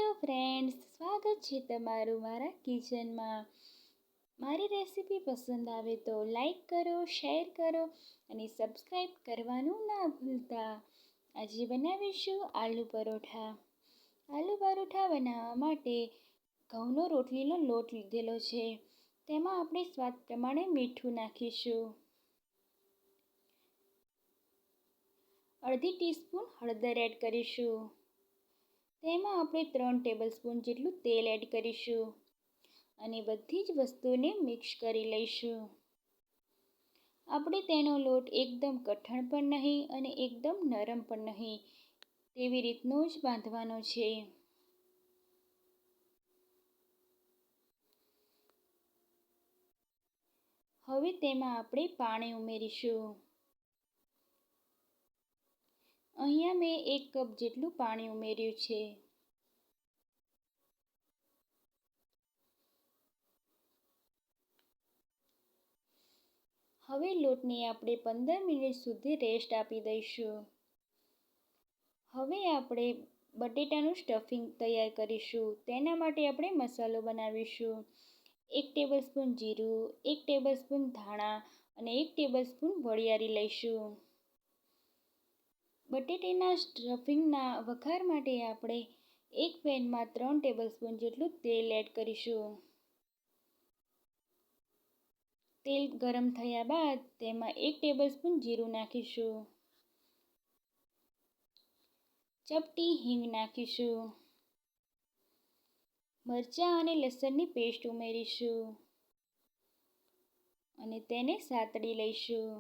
Hello friends, સ્વાગત છે તમારું મારા કિચનમાં. મારી રેસીપી પસંદ આવે તો લાઈક કરો, શેર કરો અને સબસ્ક્રાઈબ કરવાનું ના ભૂલતા. આજે બનાવીશું આલુ પરોઠા. આલુ પરોઠા બનાવવા માટે ઘઉંનો રોટલીનો લોટ લીધેલો છે. તેમાં આપણે સ્વાદ પ્રમાણે મીઠું નાખીશું. અડધી ટીસ્પૂન હળદર એડ કરીશું. તેમાં આપણે 3 ટેબલસ્પૂન જેટલું તેલ એડ કરીશું અને બધી જ વસ્તુને મિક્સ કરી લઈશું. આપણે તેનો લોટ એકદમ કઠણ પણ નહીં અને એકદમ નરમ પણ નહીં, તેવી રીતનો જ બાંધવાનો છે. હવે તેમાં આપણે પાણી ઉમેરીશું. અહીંયા મેં 1 કપ જેટલું પાણી ઉમેર્યું છે. હવે લોટને આપણે 15 મિનિટ સુધી રેસ્ટ આપી દઈશું. હવે આપણે બટેટાનું સ્ટફિંગ તૈયાર કરીશું. તેના માટે આપણે મસાલો બનાવીશું. 1 ટેબલસ્પૂન જીરું, 1 ટેબલસ્પૂન ધાણા અને 1 ટેબલસ્પૂન વરિયાળી લઈશું. બટેટાના સ્ટફિંગના વઘાર માટે આપણે એક પેનમાં 3 ટેબલસ્પૂન જેટલું તેલ એડ કરીશું. તેલ ગરમ થયા બાદ તેમાં 1 ટેબલસ્પૂન જીરું નાખીશું. ચપટી હિંગ નાખીશું. મરચાં અને લસણની પેસ્ટ ઉમેરીશું અને તેને સાતળી લઈશું.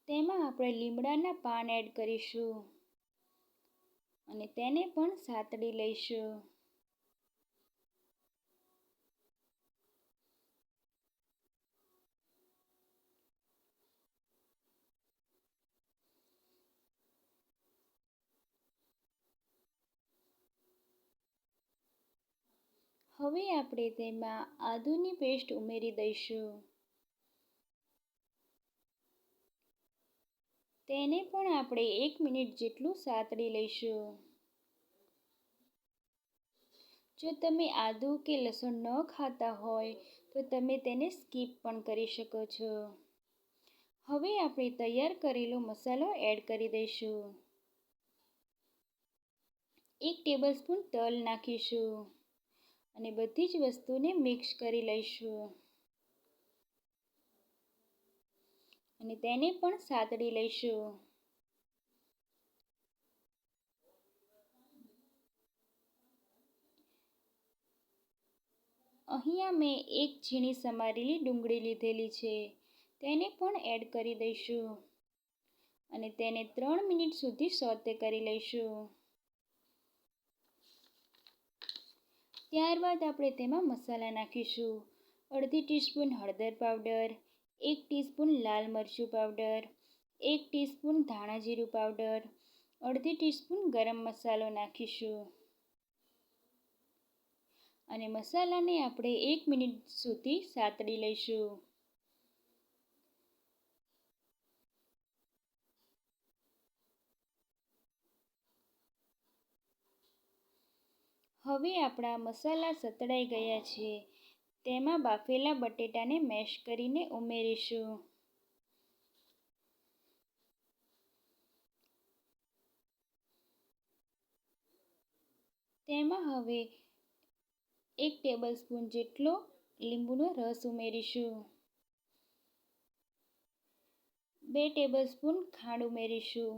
તેમાં આપણે લીમડાના પાન એડ કરીશું અને તેને પણ સાતળી લઈશું. હવે આપણે તેમાં આદુની પેસ્ટ ઉમેરી દઈશું. તેને પણ આપણે 1 મિનિટ જેટલું સાતળી લઈશું. જો તમે આદુ કે લસણ ન ખાતા હોય તો તમે તેને સ્કીપ પણ કરી શકો છો. હવે આપણે તૈયાર કરેલો મસાલો એડ કરી દઈશું. 1 ટેબલસ્પૂન તલ નાખીશું અને બધી જ વસ્તુને મિક્સ કરી લઈશું અને તેને પણ સાતળી લઈશું. અહીંયા મેં 1 ઝીણી સમારેલી ડુંગળી લીધેલી છે. તેને પણ એડ કરી દઈશું અને તેને 3 મિનિટ સુધી સોતે કરી લઈશું. ત્યારબાદ આપણે તેમાં મસાલા નાખીશું. અડધી ટીસ્પૂન હળદર પાવડર, 1 ટીસ્પૂન લાલ મરચું પાવડર, 1 ટીસ્પૂન ધાણા જીરું પાવડર, અડધી ટીસ્પૂન ગરમ મસાલો નાખીશું અને મસાલાને આપણે 1 મિનિટ સુધી સાતળી લઈશું. હવે આપણા મસાલા સતળાઈ ગયા છે. તેમાં બાફેલા બટેટાને મેશ કરીને ઉમેરીશું. તેમાં હવે 1 ટેબલસ્પૂન જેટલો લીંબુનો રસ ઉમેરીશું. 2 ટેબલસ્પૂન ખાંડ ઉમેરીશું.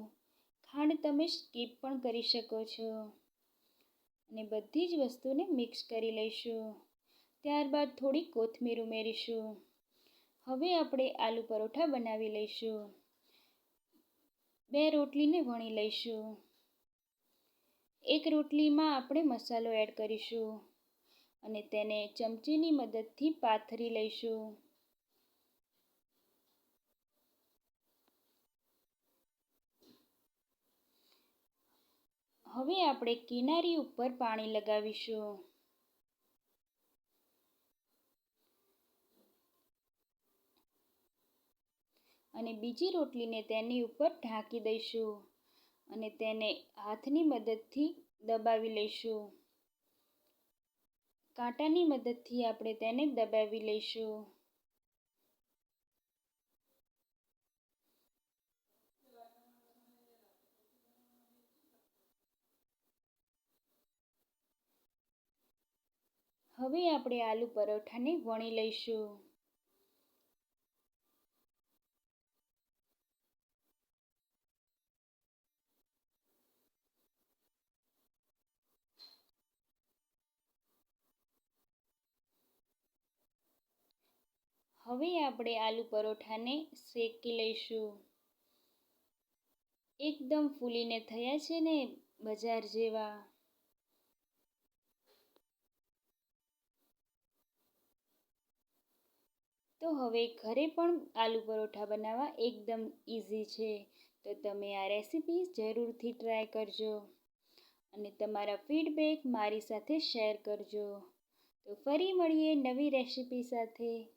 ખાંડ તમે સ્કીપ પણ કરી શકો છો અને બધી જ વસ્તુને મિક્સ કરી લઈશું. ત્યારબાદ થોડી કોથમીર ઉમેરીશું. હવે આપણે આલુ પરોઠા બનાવી લઈશું. 2 રોટલીને વણી લઈશું. 1 રોટલીમાં આપણે મસાલો એડ કરીશું અને તેને ચમચીની મદદથી પાથરી લઈશું. હવે આપણે કિનારી ઉપર પાણી લગાવીશું અને બીજી રોટલીને તેની ઉપર ઢાંકી દઈશું અને તેને હાથની મદદથી દબાવી લઈશું. કાંટાની મદદથી આપણે તેને દબાવી લઈશું. હવે આપણે આલુ પરોઠાને વણી લઈશું. હવે આપણે આલુ પરોઠાને શેકી લઈશું. એકદમ ફૂલીને થયા છે ને બજાર જેવા. તો હવે ઘરે પણ આલુ પરોઠા બનાવવા એકદમ ઇઝી છે. તો તમે આ રેસીપી જરૂરથી ટ્રાય કરજો અને તમારા ફીડબેક મારી સાથે શેર કરજો. તો ફરી મળીએ નવી રેસીપી સાથે.